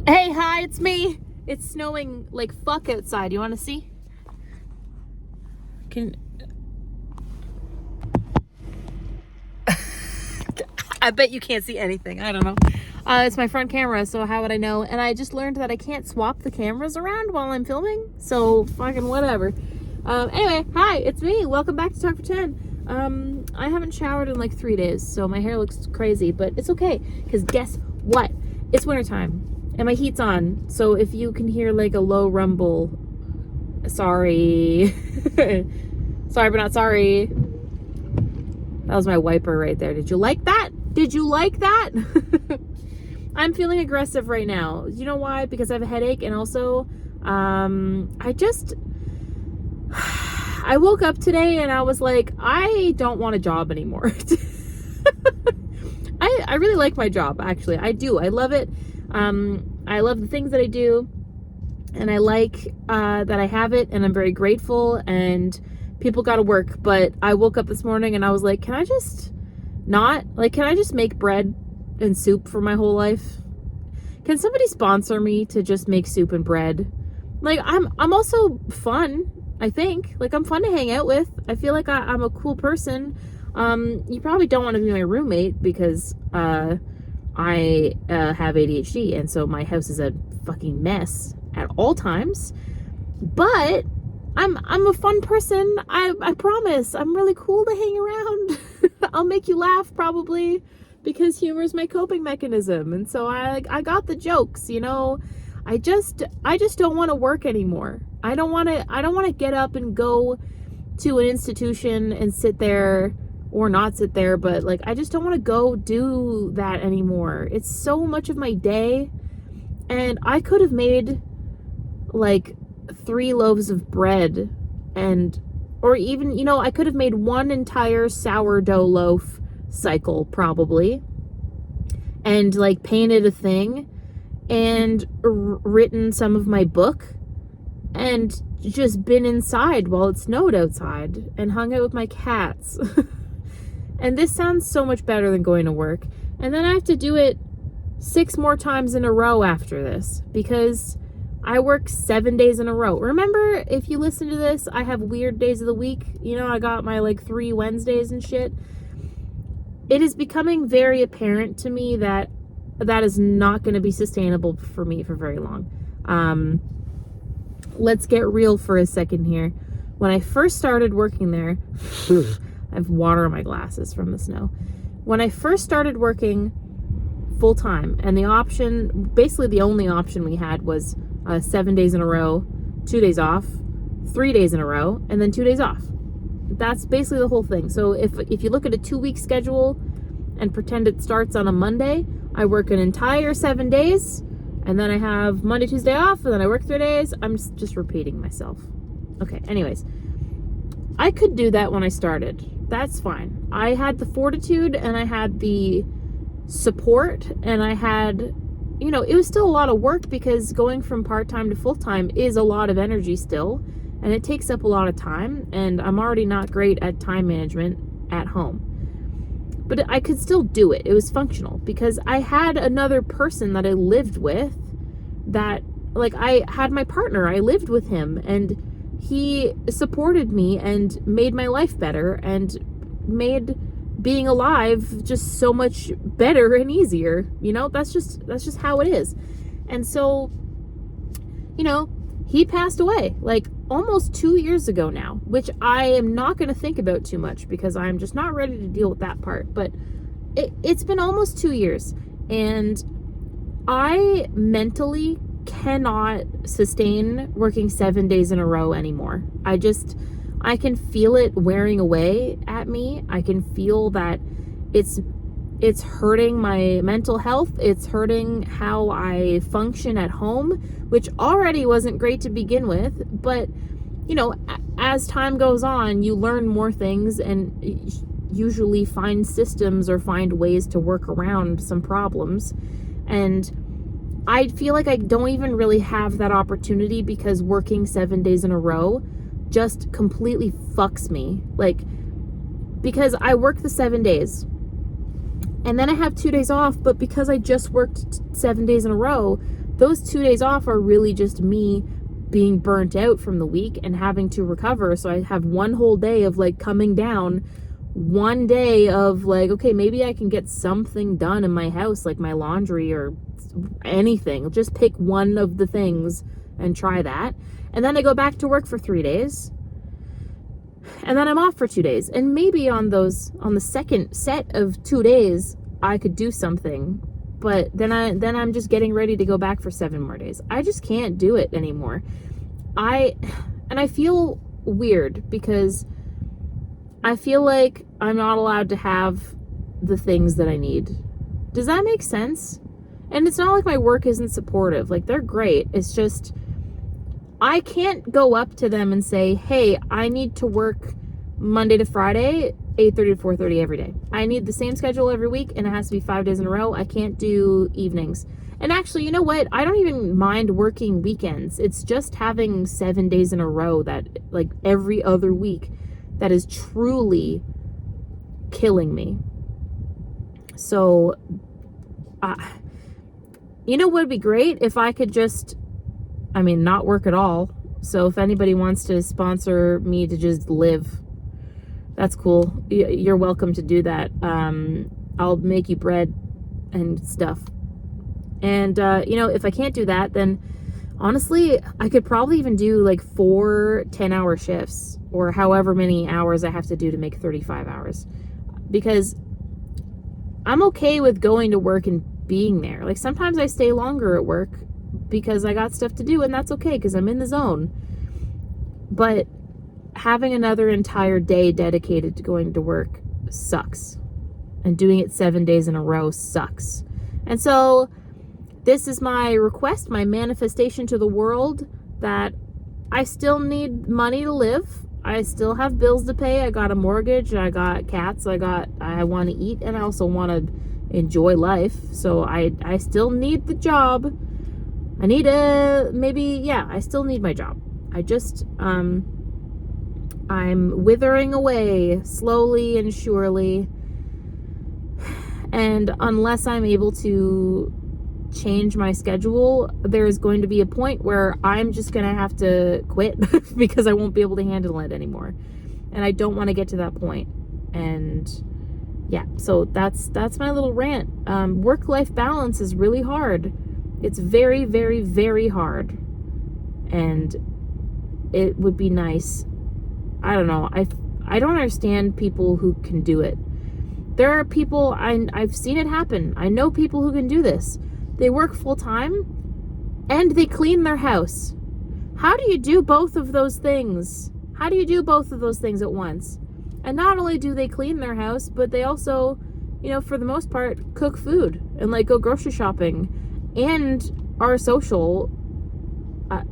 Hey, hi, it's me. It's snowing like fuck outside. You want to see? Can I bet you can't see anything. I don't know. It's my front camera, so how would I know? And I just learned that I can't swap the cameras around while I'm filming. So fucking whatever. Anyway, hi, it's me. Welcome back to Talk4Ten. I haven't showered in like 3 days, so my hair looks crazy, but it's okay because guess what? It's wintertime. And my heat's on, so if you can hear like a low rumble, sorry. Sorry, but not sorry. That was my wiper right there. Did you like that? Did you like that? I'm feeling aggressive right now. You know why? Because I have a headache, and also, I woke up today and I was like, I don't want a job anymore. I really like my job, actually. I do. I love it. I love the things that I do, and I like that I have it, and I'm very grateful, and people got to work. But I woke up this morning and I was like, can I just make bread and soup for my whole life? Can somebody sponsor me to just make soup and bread? Like, I'm also fun, I think. Like, I'm fun to hang out with. I feel like I'm a cool person. You probably don't want to be my roommate because I have ADHD, and so my house is a fucking mess at all times. But I'm a fun person. I promise. I'm really cool to hang around. I'll make you laugh probably because humor is my coping mechanism, and so I got the jokes, you know. I just don't want to work anymore. I don't want to get up and go to an institution and sit there, or not sit there, but like, I just don't want to go do that anymore. It's so much of my day, and I could have made like 3 loaves of bread, or even, you know, I could have made 1 entire sourdough loaf cycle probably, and like painted a thing and written some of my book and just been inside while it snowed outside and hung out with my cats. And this sounds so much better than going to work. And then I have to do it 6 more times in a row after this because I work 7 days in a row. Remember, if you listen to this, I have weird days of the week. You know, I got my like 3 Wednesdays and shit. It is becoming very apparent to me that that is not going to be sustainable for me for very long. Let's get real for a second here. When I first started working there, I have water in my glasses from the snow. When I first started working full time, and basically the only option we had was 7 days in a row, 2 days off, 3 days in a row, and then 2 days off. That's basically the whole thing. So if you look at a 2-week schedule and pretend it starts on a Monday, I work an entire 7 days, and then I have Monday, Tuesday off, and then I work 3 days. I'm just repeating myself. Okay, anyways. I could do that when I started. That's fine. I had the fortitude, and I had the support, and I had, you know, it was still a lot of work because going from part-time to full-time is a lot of energy still, and it takes up a lot of time, and I'm already not great at time management at home. But I could still do it. It was functional because I had another person that I lived with that, like, I had my partner. I lived with him, and he supported me and made my life better and made being alive just so much better and easier. You know, that's just how it is. And so, you know, he passed away like almost 2 years ago now, which I am not going to think about too much because I'm just not ready to deal with that part. But it's been almost 2 years, and I mentally cannot sustain working 7 days in a row anymore. I can feel it wearing away at me. I can feel that it's hurting my mental health. It's hurting how I function at home, which already wasn't great to begin with. But, you know, as time goes on, you learn more things and usually find systems or find ways to work around some problems. And I feel like I don't even really have that opportunity because working 7 days in a row just completely fucks me. Like, because I work the 7 days and then I have 2 days off, but because I just worked 7 days in a row, those 2 days off are really just me being burnt out from the week and having to recover. So I have one whole day of like coming down, one day of like, okay, maybe I can get something done in my house, like my laundry or anything. Just pick one of the things and try that. And then I go back to work for 3 days. And then I'm off for 2 days. And maybe on the second set of 2 days, I could do something. But then I'm just getting ready to go back for 7 more days. I just can't do it anymore. I feel weird because I feel like I'm not allowed to have the things that I need. Does that make sense? And it's not like my work isn't supportive. Like, they're great. It's just, I can't go up to them and say, hey, I need to work Monday to Friday, 8:30 to 4:30 every day. I need the same schedule every week, and it has to be 5 days in a row. I can't do evenings. And actually, you know what? I don't even mind working weekends. It's just having 7 days in a row that, like, every other week, that is truly killing me. So, you know what would be great? If I could just, not work at all. So if anybody wants to sponsor me to just live, that's cool. You're welcome to do that. I'll make you bread and stuff. And, if I can't do that, then honestly, I could probably even do like 4 10-hour shifts or however many hours I have to do to make 35 hours. Because I'm okay with going to work and being there. Like, sometimes I stay longer at work because I got stuff to do, and that's okay because I'm in the zone. But having another entire day dedicated to going to work sucks. And doing it 7 days in a row sucks. And so this is my request, my manifestation to the world, that I still need money to live. I still have bills to pay. I got a mortgage. I got cats. I want to eat, and I also want to enjoy life. So I still need the job. I need I still need my job. I just, I'm withering away slowly and surely. And unless I'm able to change my schedule, there's going to be a point where I'm just going to have to quit because I won't be able to handle it anymore. And I don't want to get to that point. And yeah, so that's my little rant. Work-life balance is really hard. It's very, very, very hard. And it would be nice. I don't know. I don't understand people who can do it. There are people, I've seen it happen. I know people who can do this. They work full time and they clean their house. How do you do both of those things? How do you do both of those things at once? And not only do they clean their house, but they also, for the most part, cook food and like go grocery shopping and are social.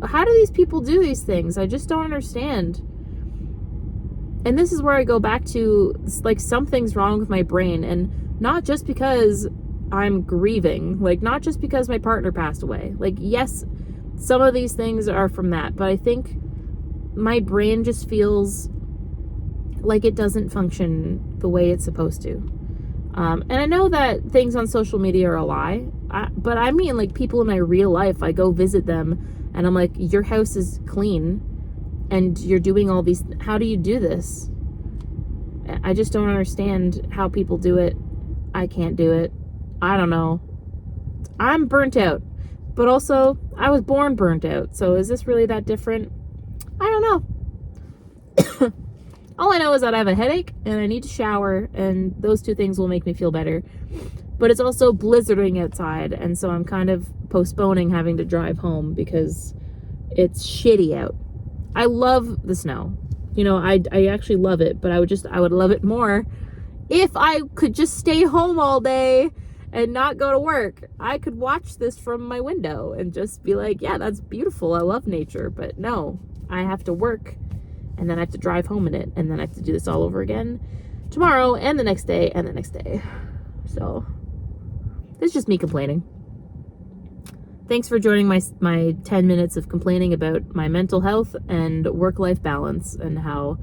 How do these people do these things? I just don't understand. And this is where I go back to, like, something's wrong with my brain. And not just because I'm grieving, like, not just because my partner passed away. Like, yes, some of these things are from that, but I think my brain just feels like it doesn't function the way it's supposed to. And I know that things on social media are a lie, but I mean, like, people in my real life, I go visit them and I'm like, your house is clean and you're doing all these, how do you do this? I just don't understand how people do it. I can't do it. I don't know. I'm burnt out, but also I was born burnt out. So is this really that different? I don't know. All I know is that I have a headache and I need to shower, and those two things will make me feel better. But it's also blizzarding outside, and so I'm kind of postponing having to drive home because it's shitty out. I love the snow. I actually love it, but I would love it more if I could just stay home all day and not go to work. I could watch this from my window and just be like, yeah, that's beautiful. I love nature. But no, I have to work, and then I have to drive home in it, and then I have to do this all over again tomorrow and the next day and the next day. So it's just me complaining. Thanks for joining my 10 minutes of complaining about my mental health and work-life balance and how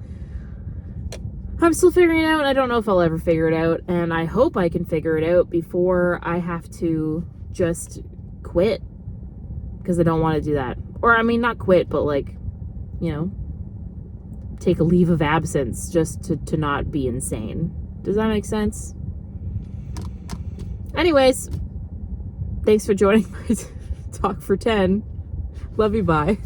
I'm still figuring it out. I don't know if I'll ever figure it out, and I hope I can figure it out before I have to just quit because I don't want to do that. Or, I mean, not quit, but like, you know, take a leave of absence just to not be insane. Does that make sense? Anyways, thanks for joining my Talk for 10. Love you, bye.